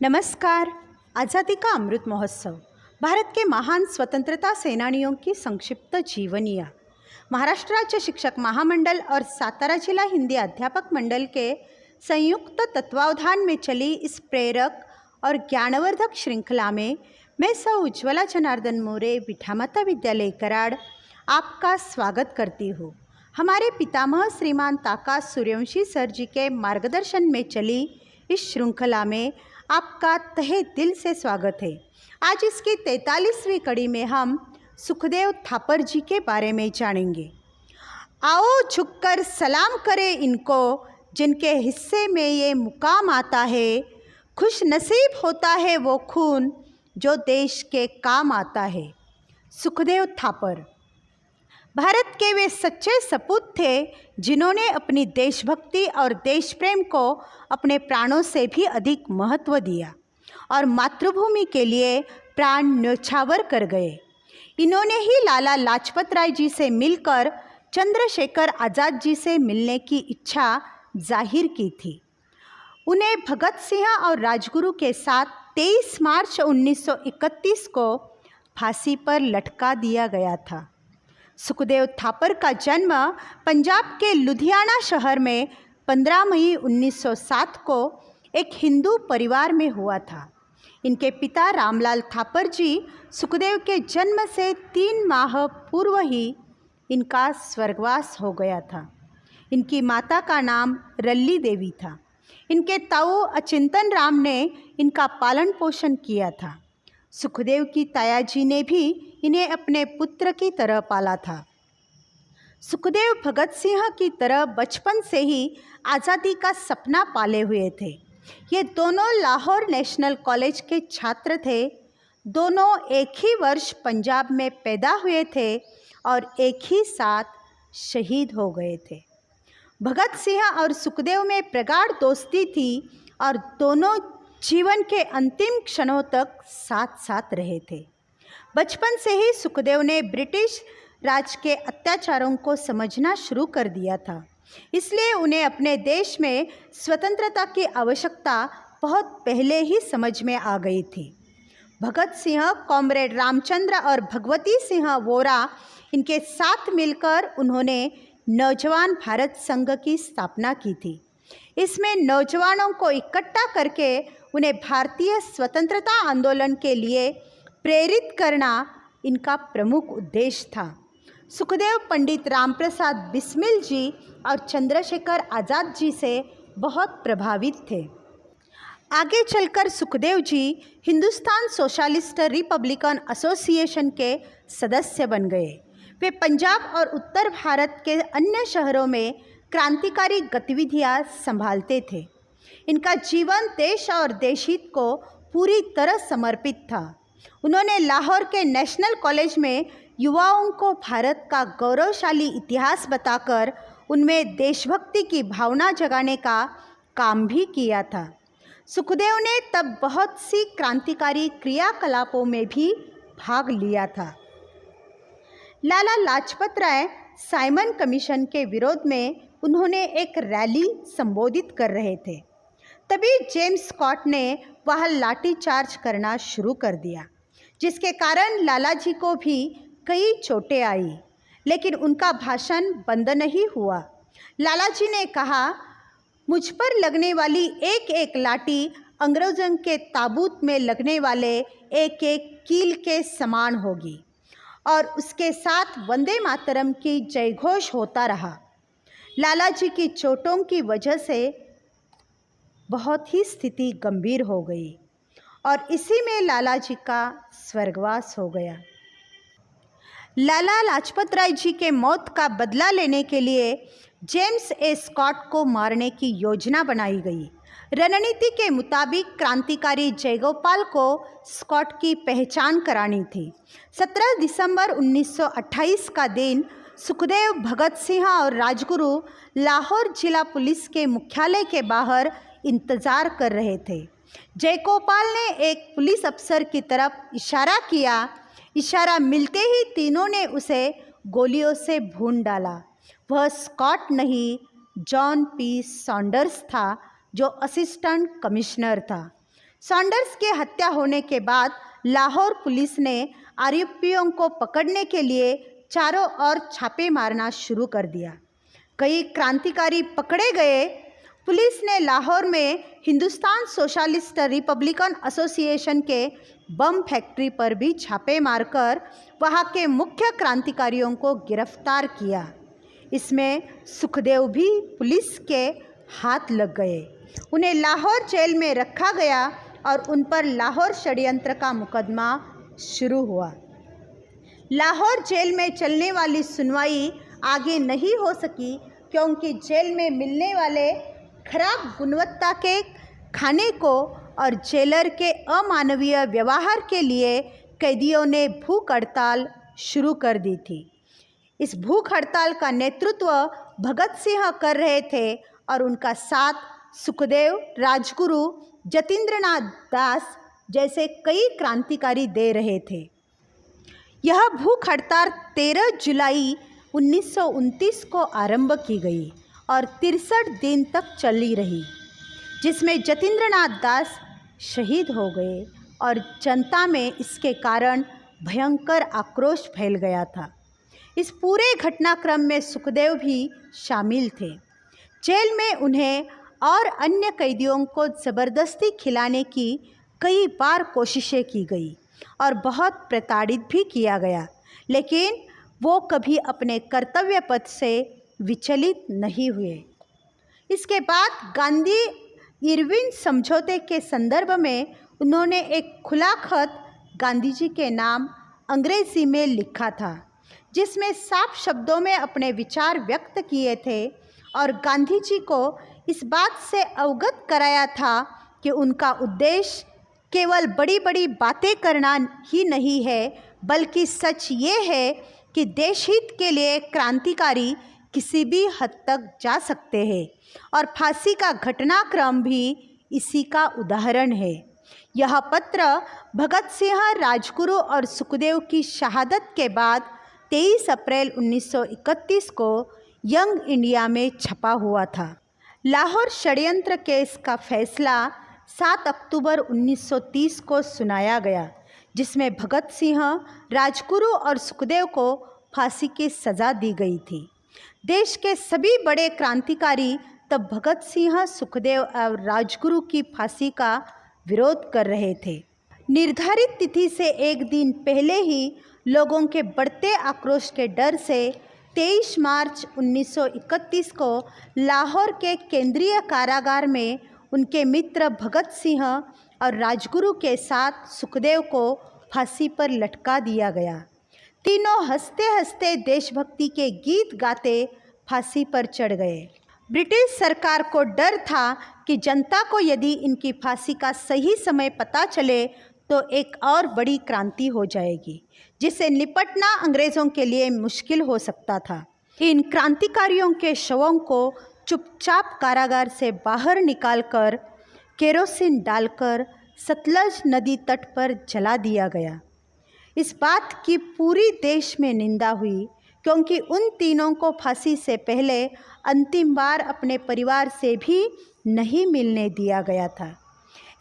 नमस्कार। आज़ादी का अमृत महोत्सव भारत के महान स्वतंत्रता सेनानियों की संक्षिप्त जीवनियाँ। महाराष्ट्र राज्य शिक्षक महामंडल और सातारा जिला हिंदी अध्यापक मंडल के संयुक्त तत्वावधान में चली इस प्रेरक और ज्ञानवर्धक श्रृंखला में मैं सौ उज्ज्वला जनार्दन मोरे विठामाता विद्यालय कराड़ आपका स्वागत करती हूँ। हमारे पितामह श्रीमान ताका सूर्यवंशी सर जी के मार्गदर्शन में चली इस श्रृंखला में आपका तहे दिल से स्वागत है। आज इसकी 43वीं कड़ी में हम सुखदेव थापर जी के बारे में जानेंगे। आओ झुककर सलाम करें इनको, जिनके हिस्से में ये मुकाम आता है। खुश नसीब होता है वो खून जो देश के काम आता है। सुखदेव थापर भारत के वे सच्चे सपूत थे जिन्होंने अपनी देशभक्ति और देश प्रेम को अपने प्राणों से भी अधिक महत्व दिया और मातृभूमि के लिए प्राण न्यौछावर कर गए। इन्होंने ही लाला लाजपत राय जी से मिलकर चंद्रशेखर आज़ाद जी से मिलने की इच्छा जाहिर की थी। उन्हें भगत सिंह और राजगुरु के साथ 23 मार्च 1931 को फांसी पर लटका दिया गया था। सुखदेव थापर का जन्म पंजाब के लुधियाना शहर में 15 मई 1907 को एक हिंदू परिवार में हुआ था। इनके पिता रामलाल थापर जी सुखदेव के जन्म से 3 माह पूर्व ही इनका स्वर्गवास हो गया था। इनकी माता का नाम रल्ली देवी था। इनके ताऊ अचिंतन राम ने इनका पालन पोषण किया था। सुखदेव की ताया जी ने भी इन्हें अपने पुत्र की तरह पाला था। सुखदेव भगत सिंह की तरह बचपन से ही आज़ादी का सपना पाले हुए थे। ये दोनों लाहौर नेशनल कॉलेज के छात्र थे। दोनों एक ही वर्ष पंजाब में पैदा हुए थे और एक ही साथ शहीद हो गए थे। भगत सिंह और सुखदेव में प्रगाढ़ दोस्ती थी और दोनों जीवन के अंतिम क्षणों तक साथ साथ रहे थे। बचपन से ही सुखदेव ने ब्रिटिश राज के अत्याचारों को समझना शुरू कर दिया था, इसलिए उन्हें अपने देश में स्वतंत्रता की आवश्यकता बहुत पहले ही समझ में आ गई थी। भगत सिंह, कॉमरेड रामचंद्र और भगवती सिंह वोरा इनके साथ मिलकर उन्होंने नौजवान भारत संघ की स्थापना की थी। इसमें नौजवानों को इकट्ठा करके उन्हें भारतीय स्वतंत्रता आंदोलन के लिए प्रेरित करना इनका प्रमुख उद्देश्य था। सुखदेव पंडित रामप्रसाद बिस्मिल जी और चंद्रशेखर आज़ाद जी से बहुत प्रभावित थे। आगे चलकर Sukhdev ji Hindustan socialist Republican association के सदस्य बन गए। वे पंजाब और उत्तर भारत के अन्य शहरों में क्रांतिकारी गतिविधियां संभालते थे। इनका जीवन देश और देशहित को पूरी तरह समर्पित था। उन्होंने लाहौर के नेशनल कॉलेज में युवाओं को भारत का गौरवशाली इतिहास बताकर उनमें देशभक्ति की भावना जगाने का काम भी किया था। सुखदेव ने तब बहुत सी क्रांतिकारी क्रियाकलापों में भी भाग लिया था। लाला लाजपत राय साइमन कमीशन के विरोध में उन्होंने एक रैली संबोधित कर रहे थे। तभी जेम्स स्कॉट ने वहाँ लाठीचार्ज करना शुरू कर दिया, जिसके कारण लाला जी को भी कई चोटें आई, लेकिन उनका भाषण बंद नहीं हुआ। लाला जी ने कहा, मुझ पर लगने वाली एक एक लाठी अंग्रेजों के ताबूत में लगने वाले एक एक कील के समान होगी। और उसके साथ वंदे मातरम की जयघोष होता रहा। लाला जी की चोटों की वजह से बहुत ही स्थिति गंभीर हो गई और इसी में लाला जी का स्वर्गवास हो गया। लाला लाजपत राय जी के मौत का बदला लेने के लिए जेम्स ए स्कॉट को मारने की योजना बनाई गई। रणनीति के मुताबिक क्रांतिकारी जयगोपाल को स्कॉट की पहचान करानी थी। 17 दिसंबर 1928 का दिन सुखदेव, भगत सिंह और राजगुरु लाहौर जिला पुलिस के मुख्यालय के बाहर इंतज़ार कर रहे थे। जयगोपाल ने एक पुलिस अफसर की तरफ इशारा किया। इशारा मिलते ही तीनों ने उसे गोलियों से भून डाला। वह स्कॉट नहीं, जॉन पी सॉन्डर्स था, जो असिस्टेंट कमिश्नर था। सॉन्डर्स के हत्या होने के बाद लाहौर पुलिस ने आरोपियों को पकड़ने के लिए चारों ओर छापे मारना शुरू कर दिया। कई क्रांतिकारी पकड़े गए। पुलिस ने लाहौर में हिंदुस्तान सोशलिस्ट रिपब्लिकन एसोसिएशन के बम फैक्ट्री पर भी छापे मारकर वहां के मुख्य क्रांतिकारियों को गिरफ्तार किया। इसमें सुखदेव भी पुलिस के हाथ लग गए। उन्हें लाहौर जेल में रखा गया और उन पर लाहौर षड्यंत्र का मुकदमा शुरू हुआ। लाहौर जेल में चलने वाली सुनवाई आगे नहीं हो सकी क्योंकि जेल में मिलने वाले खराब गुणवत्ता के खाने को और जेलर के अमानवीय व्यवहार के लिए कैदियों ने भूख हड़ताल शुरू कर दी थी। इस भूख हड़ताल का नेतृत्व भगत सिंह कर रहे थे और उनका साथ सुखदेव, राजगुरु, जतींद्रनाथ दास जैसे कई क्रांतिकारी दे रहे थे। यह भूख हड़ताल 13 जुलाई 1929 को आरंभ की गई और 63 दिन तक चली रही, जिसमें जतींद्रनाथ दास शहीद हो गए और जनता में इसके कारण भयंकर आक्रोश फैल गया था। इस पूरे घटनाक्रम में सुखदेव भी शामिल थे। जेल में उन्हें और अन्य कैदियों को ज़बरदस्ती खिलाने की कई बार कोशिशें की गई और बहुत प्रताड़ित भी किया गया, लेकिन वो कभी अपने कर्तव्य पथ से विचलित नहीं हुए। इसके बाद गांधी इरविन समझौते के संदर्भ में उन्होंने एक खुला खत गांधी जी के नाम अंग्रेजी में लिखा था, जिसमें साफ शब्दों में अपने विचार व्यक्त किए थे और गांधी जी को इस बात से अवगत कराया था कि उनका उद्देश्य केवल बड़ी बड़ी बातें करना ही नहीं है, बल्कि सच ये है कि देश हित के लिए क्रांतिकारी किसी भी हद तक जा सकते हैं और फांसी का घटनाक्रम भी इसी का उदाहरण है। यह पत्र भगत सिंह, राजगुरु और सुखदेव की शहादत के बाद 23 अप्रैल 1931 को यंग इंडिया में छपा हुआ था। लाहौर षड्यंत्र केस का फैसला 7 अक्टूबर 1930 को सुनाया गया, जिसमें भगत सिंह, राजगुरु और सुखदेव को फांसी की सज़ा दी गई थी। देश के सभी बड़े क्रांतिकारी तब भगत सिंह, सुखदेव और राजगुरु की फांसी का विरोध कर रहे थे। निर्धारित तिथि से एक दिन पहले ही लोगों के बढ़ते आक्रोश के डर से 23 मार्च 1931 को लाहौर के केंद्रीय कारागार में उनके मित्र भगत सिंह और राजगुरु के साथ सुखदेव को फांसी पर लटका दिया गया। तीनों हंसते हंसते देशभक्ति के गीत गाते फांसी पर चढ़ गए। ब्रिटिश सरकार को डर था कि जनता को यदि इनकी फांसी का सही समय पता चले तो एक और बड़ी क्रांति हो जाएगी, जिससे निपटना अंग्रेज़ों के लिए मुश्किल हो सकता था। इन क्रांतिकारियों के शवों को चुपचाप कारागार से बाहर निकालकर केरोसिन डालकर सतलज नदी तट पर जला दिया गया। इस बात की पूरी देश में निंदा हुई, क्योंकि उन तीनों को फांसी से पहले अंतिम बार अपने परिवार से भी नहीं मिलने दिया गया था।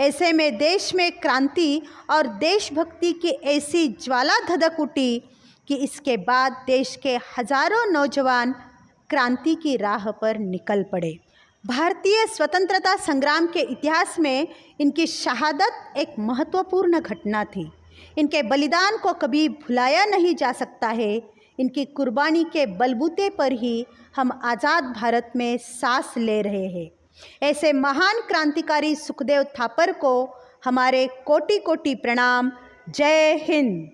ऐसे में देश में क्रांति और देशभक्ति की ऐसी ज्वाला धधक उठी कि इसके बाद देश के हजारों नौजवान क्रांति की राह पर निकल पड़े। भारतीय स्वतंत्रता संग्राम के इतिहास में इनकी शहादत एक महत्वपूर्ण घटना थी। इनके बलिदान को कभी भुलाया नहीं जा सकता है। इनकी कुर्बानी के बलबूते पर ही हम आज़ाद भारत में सांस ले रहे हैं। ऐसे महान क्रांतिकारी सुखदेव थापर को हमारे कोटि कोटि प्रणाम। जय हिंद।